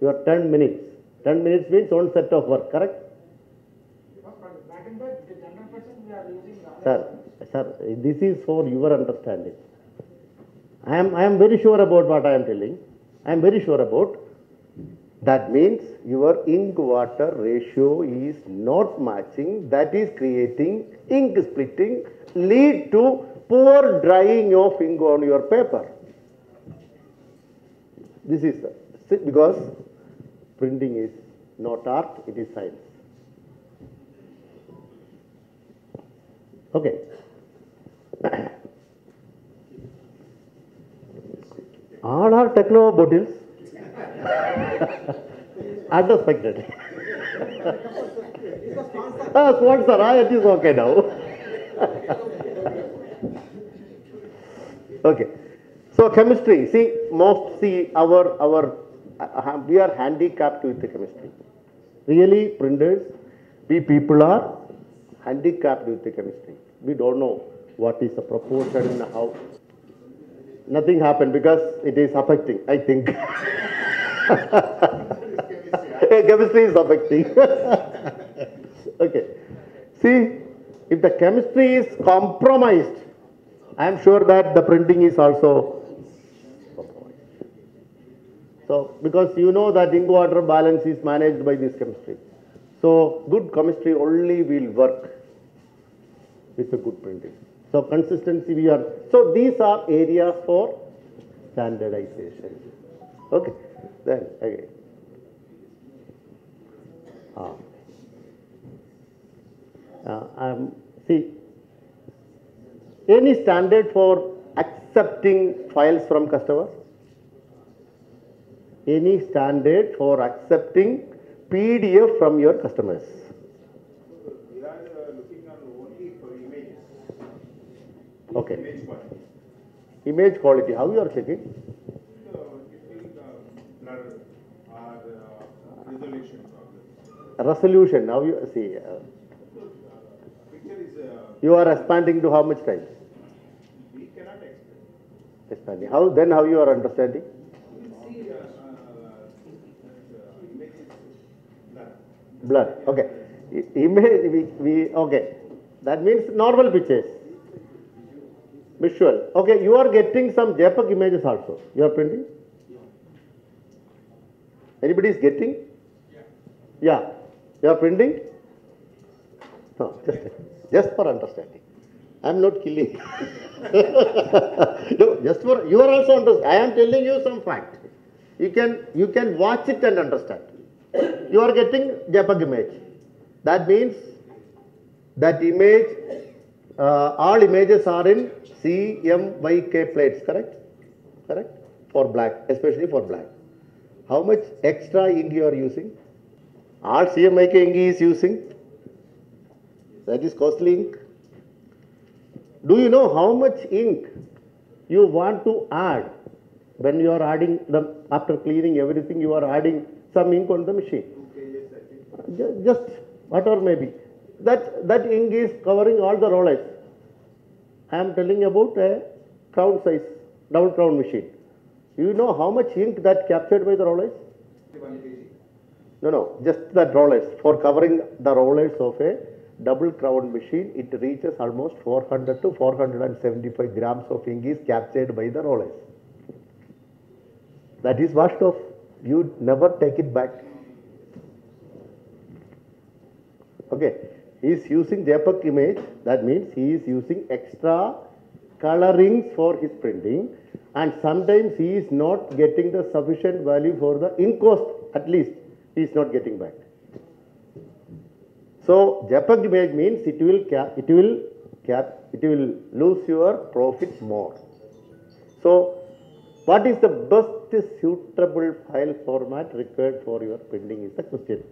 your 10 minutes. 10 minutes means one set of work, correct? Sir, this is for your understanding. I am very sure about what I am telling. I am very sure about. That means your ink-water ratio is not matching. That is creating ink splitting, lead to poor drying of ink on your paper. This is because printing is not art, it is science. Okay. All are techno bottles. Unexpected. Sponsor, it is okay now. Okay. So chemistry, we are handicapped with the chemistry. Really, printers, we people are handicapped with the chemistry. We don't know what is the proportion, how. Nothing happened because it is affecting, I think. Chemistry is affecting. Okay. See, if the chemistry is compromised, I am sure that the printing is also compromised. So, because you know that ink-water balance is managed by this chemistry. So, good chemistry only will work with a good printing. So, consistency we are. So, these are areas for standardization. Okay. Then again. See, any standard for accepting files from customers? Any standard for accepting PDF from your customers? We are looking at only for images. Okay. Image quality. Image quality, how you are checking? So it will blur or resolution problem. Resolution, now you see. Picture is You are expanding to how much time? we cannot explain. Expanding. How you are understanding? We see image is blur. Blur. Okay. Image okay. That means normal pictures. Visual. Okay, you are getting some JPEG images also. You are printing? Anybody is getting? Yeah. You are printing? No, just for understanding. I am not killing. No, just for you are also understand. I am telling you some fact. You can watch it and understand. You are getting JPEG image. That means that image, all images are in CMYK plates, correct? Correct? For black, especially for black. How much extra ink you are using? All CMYK ink is using. That is costly ink. Do you know how much ink you want to add when you are adding the, after cleaning everything, you are adding some ink on the machine? 2 kgs, I think. Just whatever maybe. That ink is covering all the rollers. I am telling about a crown size, double crown machine. You know how much ink that captured by the rollers? 1 kg. No, just that rollers. For covering the rollers of a double crown machine, it reaches almost 400 to 475 grams of ink is captured by the rollers. That is washed off. You never take it back. Okay. He is using JPEG image. That means he is using extra colorings for his printing, and sometimes he is not getting the sufficient value for the ink cost. At least he is not getting back. So JPEG image means it will lose your profit more. So what is the best suitable file format required for your printing is the question.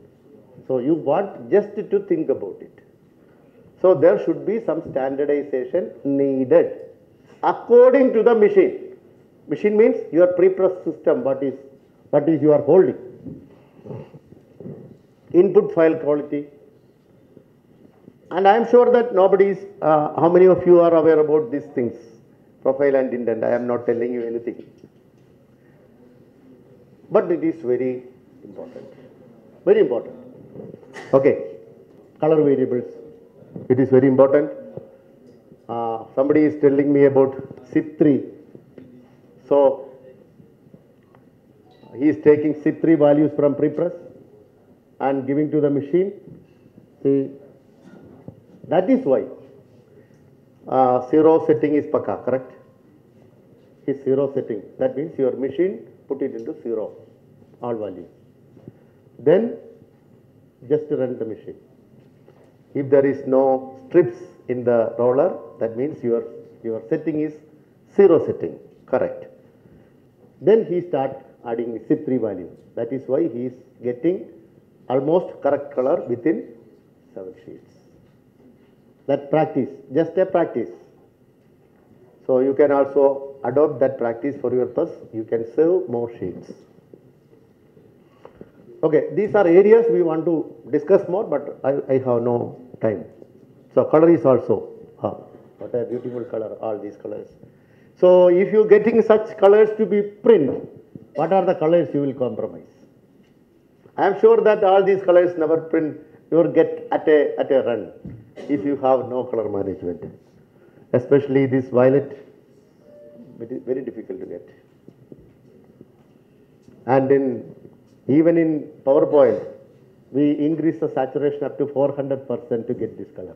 So you want just to think about it. So there should be some standardization needed according to the machine. Machine means your prepress system, what is you are holding. Input file quality. And I am sure that nobody is, how many of you are aware about these things? Profile and indent. I am not telling you anything. But it is very important. Very important. Okay. Color variables. It is very important. Somebody is telling me about SIP3. So, he is taking SIP3 values from prepress and giving to the machine. See, that is why 0 setting is paka, correct? Is 0 setting. That means your machine put it into 0, all values. Then just run the machine. If there is no strips in the roller, that means your setting is 0 setting, correct. Then he start adding SIP3 value. That is why he is getting almost correct color within 7 sheets. That practice, just a practice. So you can also adopt that practice for your purpose. You can save more sheets. Okay, these are areas we want to discuss more, but I have no time. So color is also, what a beautiful color, all these colors. So if you getting such colors to be print, what are the colors you will compromise? I am sure that all these colors never print, you will get at a run if you have no color management. Especially this violet, it is very difficult to get. And even in PowerPoint, we increase the saturation up to 400% to get this color.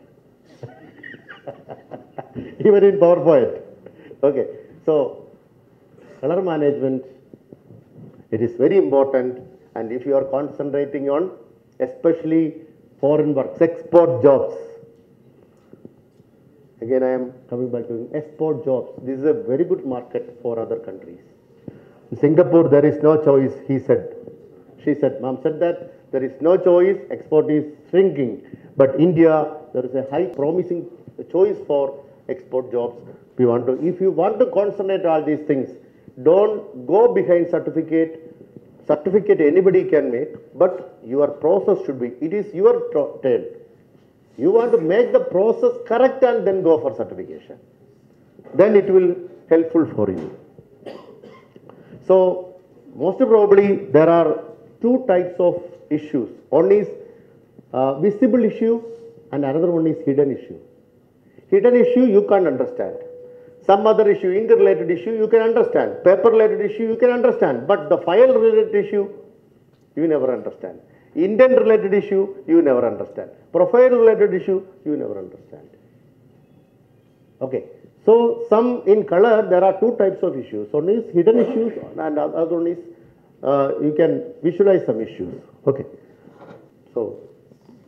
Even in PowerPoint. Okay, so color management, it is very important, and if you are concentrating on especially foreign works, export jobs. Again, I am coming back to export jobs. This is a very good market for other countries. In Singapore, there is no choice, he said. She said, Mom said that there is no choice, export is shrinking. But India, there is a high promising choice for export jobs. If you want to concentrate all these things, don't go behind certificate. Certificate anybody can make, but your process should be, it is your turn. You want to make the process correct and then go for certification. Then it will helpful for you. So, most probably there are two types of issues. One is visible issue and another one is hidden issue. Hidden issue you can't understand. Some other issue, ink related issue, you can understand. Paper related issue, you can understand. But the file related issue, you never understand. Indent related issue, you never understand. Profile related issue, you never understand. Okay. So some in color there are two types of issues. One is hidden issues and other one is you can visualize some issues. Okay. So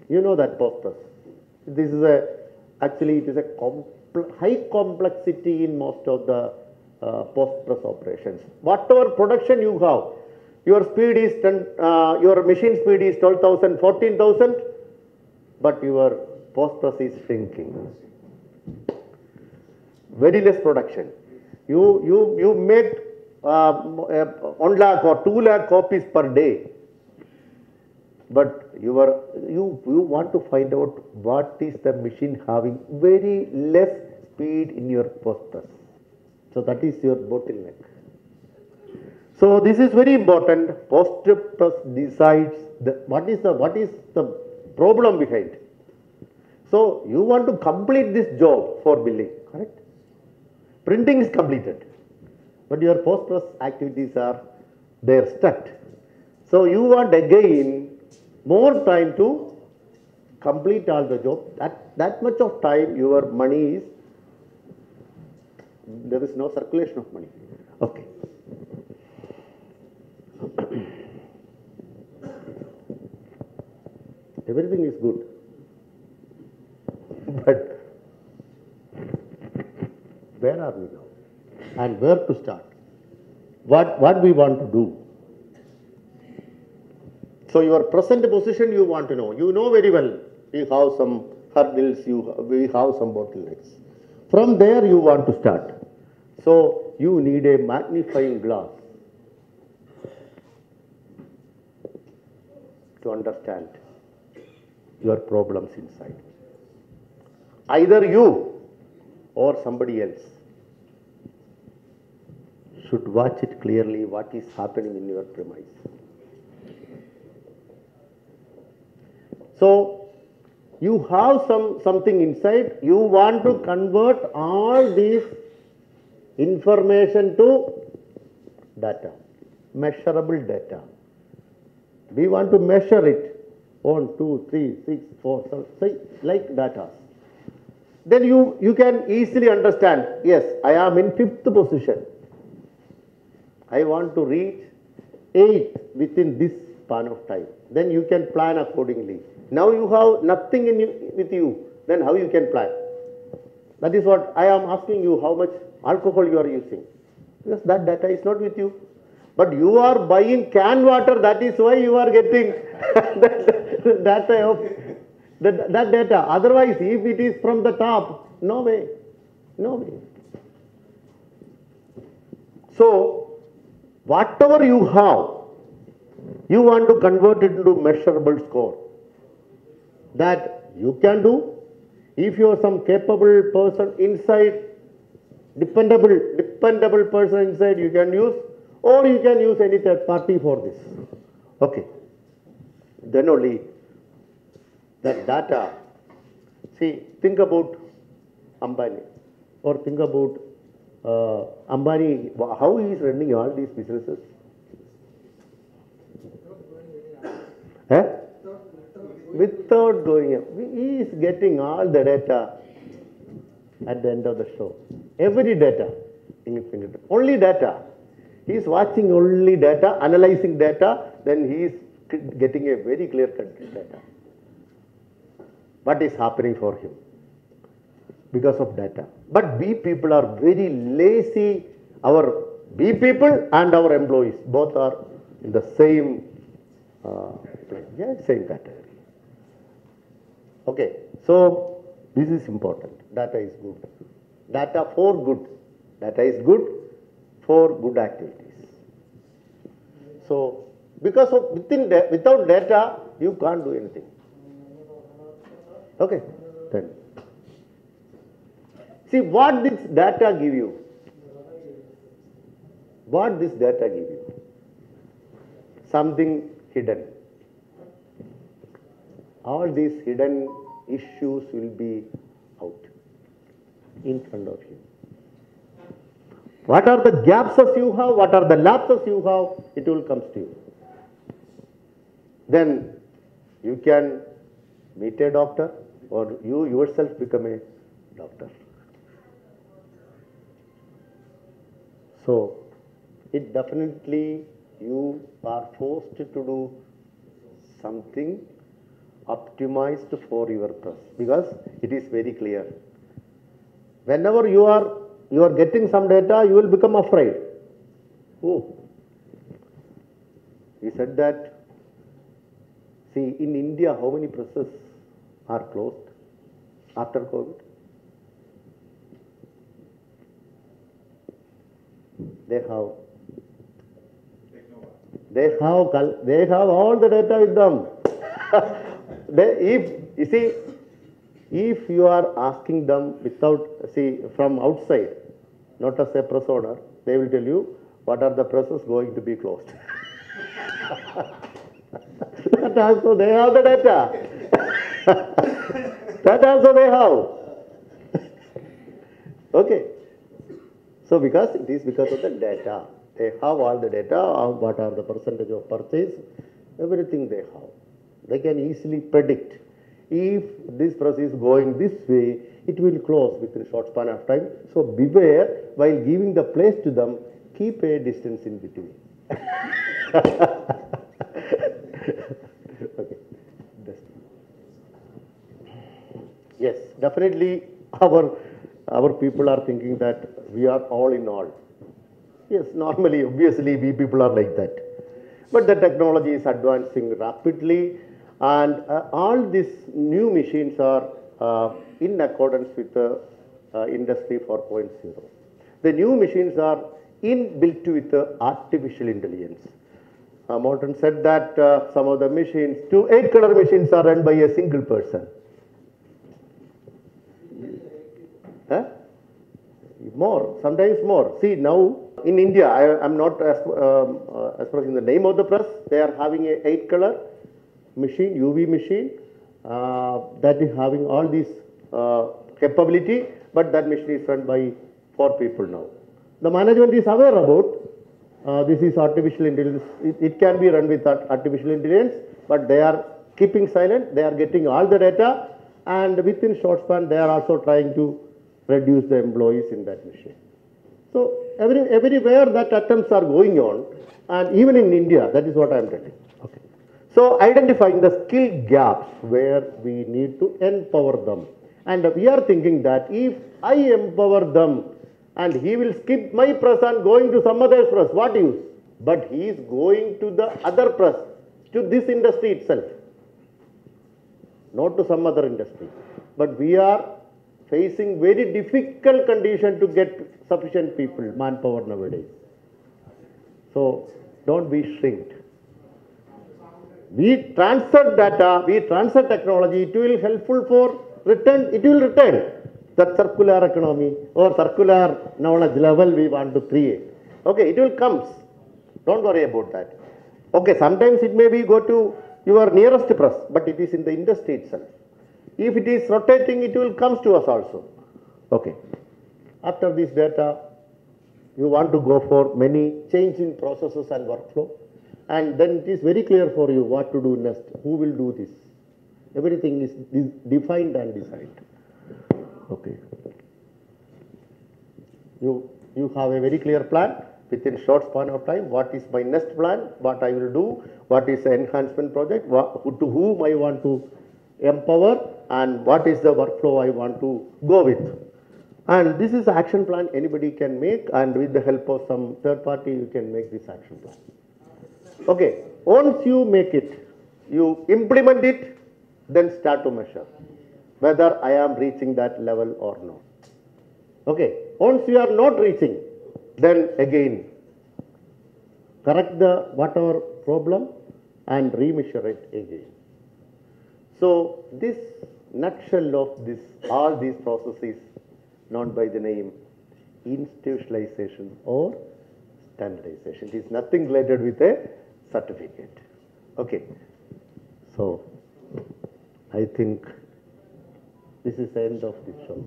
you know that post-press. This is actually it is a high complexity in most of the post-press operations. Whatever production you have, your speed is your machine speed is 12,000, 14,000, but your post-press is shrinking. Very less production. You make 1 lakh or 2 lakh copies per day, but you want to find out what is the machine having very less speed in your post-press. So that is your bottleneck. So this is very important. Post-press decides what is the problem behind. So you want to complete this job for billing, correct? Printing is completed, but your post-press activities are stuck. So you want again more time to complete all the job. That much of time your money is, there is no circulation of money. Okay. Everything is good, but where are we now? And where to start? What we want to do? So your present position you want to know. You know very well. We have some hurdles. We have some bottlenecks. From there you want to start. So you need a magnifying glass to understand your problems inside. Either you or somebody else should watch it clearly what is happening in your premise. So you have something inside, you want to convert all these information to data, measurable data. We want to measure it, 1, 2, 3, 6, 4, 7, like data. Then you can easily understand, yes, I am in 5th position. I want to reach 8 within this span of time. Then you can plan accordingly. Now you have nothing with you, then how you can plan? That is what I am asking you, how much alcohol you are using. Because that data is not with you. But you are buying canned water, that is why you are getting that data. Otherwise, if it is from the top, no way. No way. So, whatever you have, you want to convert it into measurable score. That you can do. If you are some capable person inside, dependable person inside, you can use, or you can use any third party for this. Okay. Then only that data. See, think about Ambani, or think about Ambani, how he is running all these businesses. Without going up. He is getting all the data at the end of the show. Every data. Only data. He is watching only data, analyzing data, then he is getting a very clear cut data. What is happening for him? Because of data. But we people are very lazy. Our we people and our employees both are in the same same category. Okay, so this is important. Data is good. Data for good. Data is good for good activities. So, because of without data, you can't do anything. Okay, then. See what this data give you. What this data give you? Something hidden. All these hidden issues will be out in front of you. What are the gaps you have? What are the lapses you have? It will come to you. Then you can meet a doctor, or you yourself become a doctor. So it definitely you are forced to do something optimized for your press because it is very clear. Whenever you are getting some data, you will become afraid. Oh, he said that. See, in India, how many presses are closed after COVID? They have all the data with them. If you are asking them without, from outside, not as a press owner, they will tell you what are the presses going to be closed. That also they have the data. That also they have. Okay. So because it is because of the data. They have all the data of what are the percentage of purchase, everything they have. They can easily predict. If this press is going this way, it will close within a short span of time. So beware, while giving the place to them, keep a distance in between. Okay. Yes, definitely our people are thinking that we are all in all. Yes, normally, obviously, we people are like that. But the technology is advancing rapidly, and all these new machines are in accordance with the Industry 4.0. The new machines are inbuilt with artificial intelligence. Morton said that some of the machines, 8-color machines are run by a single person. Huh? More, sometimes more. See, now in India, I am not expressing the name of the press. They are having a 8-color machine, UV machine, that is having all these capability, but that machine is run by 4 people now. The management is aware about this is artificial intelligence. It can be run with artificial intelligence, but they are keeping silent. They are getting all the data, and within short span, they are also trying to reduce the employees in that machine. So everywhere that attempts are going on, and even in India, that is what I am telling. Okay. So identifying the skill gaps where we need to empower them. And we are thinking that if I empower them and he will skip my press and going to some other press, what use? But he is going to the other press, to this industry itself, not to some other industry. But we are facing very difficult condition to get sufficient people, manpower nowadays. So don't be shrinked. We transfer data, we transfer technology, it will helpful for return, it will return. That circular economy or circular knowledge level we want to create. Okay, it will come. Don't worry about that. Okay, sometimes it may be go to your nearest press, but it is in the industry itself. If it is rotating, it will come to us also. Okay. After this data, you want to go for many change in processes and workflow. And then it is very clear for you what to do next, who will do this. Everything is defined and designed. Okay. You have a very clear plan within short span of time. What is my next plan? What I will do? What is the enhancement project? To whom I want to empower, and what is the workflow I want to go with. And this is the action plan anybody can make, and with the help of some third party, you can make this action plan. Okay, once you make it, you implement it, then start to measure whether I am reaching that level or not. Okay, once you are not reaching, then again, correct the whatever problem and remeasure it again. So this nutshell of this, all these processes known by the name institutionalization or standardization. It is nothing related with a certificate. Okay. So I think this is the end of this show.